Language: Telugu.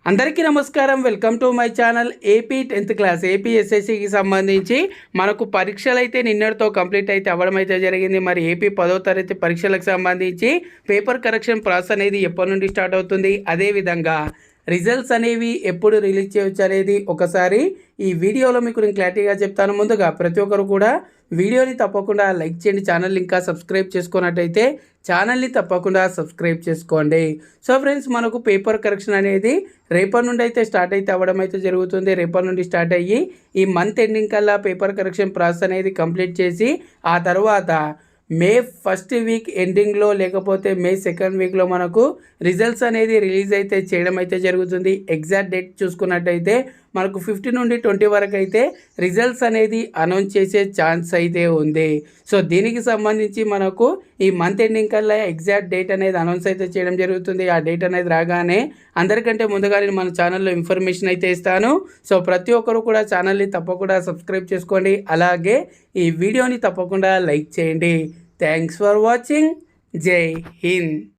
అందరికీ నమస్కారం. Welcome to my channel. AP 10th class AP ఎస్ఎస్సికి సంబంధించి మనకు పరీక్షలు అయితే నిన్నటితో కంప్లీట్ అయితే అవ్వడం అయితే జరిగింది. మరి ఏపీ 10వ తరగతి పరీక్షలకు సంబంధించి పేపర్ కరెక్షన్ ప్రాసెస్ అనేది ఎప్పటి నుండి స్టార్ట్ అవుతుంది, అదేవిధంగా రిజల్ట్స్ అనేవి ఎప్పుడు రిలీజ్ చేయవచ్చు అనేది ఒకసారి ఈ వీడియోలో మీకు నేను క్లారిటీగా చెప్తాను. ముందుగా ప్రతి ఒక్కరు కూడా వీడియోని తప్పకుండా లైక్ చేయండి. ఛానల్ ఇంకా సబ్స్క్రైబ్ చేసుకున్నట్టయితే ఛానల్ని తప్పకుండా సబ్స్క్రైబ్ చేసుకోండి. సో ఫ్రెండ్స్, మనకు పేపర్ కరెక్షన్ అనేది రేపటి నుండి అయితే స్టార్ట్ అయితే అవ్వడం అయితే జరుగుతుంది. రేపటి నుండి స్టార్ట్ అయ్యి ఈ మంత్ ఎండింగ్ కల్లా పేపర్ కరెక్షన్ ప్రాసెస్ అనేది కంప్లీట్ చేసి ఆ తర్వాత మే 1st వీక్ ఎండింగ్లో లేకపోతే మే 2nd వీక్లో మనకు రిజల్ట్స్ అనేది రిలీజ్ అయితే చేయడం అయితే జరుగుతుంది. ఎగ్జాక్ట్ డేట్ చూసుకున్నట్టయితే మనకు 15 నుండి 20 వరకు అయితే రిజల్ట్స్ అనేది అనౌన్స్ చేసే ఛాన్స్ అయితే ఉంది. సో దీనికి సంబంధించి మనకు ఈ మంత్ ఎండింగ్ కల్లా ఎగ్జాక్ట్ డేట్ అనేది అనౌన్స్ అయితే చేయడం జరుగుతుంది. ఆ డేట్ అనేది రాగానే అందరికంటే ముందుగా నేను మన ఛానల్లో ఇన్ఫర్మేషన్ అయితే ఇస్తాను. సో ప్రతి ఒక్కరు కూడా ఛానల్ని తప్పకుండా సబ్స్క్రైబ్ చేసుకోండి. అలాగే ఈ వీడియోని తప్పకుండా లైక్ చేయండి. Thanks for watching. జై హింద్.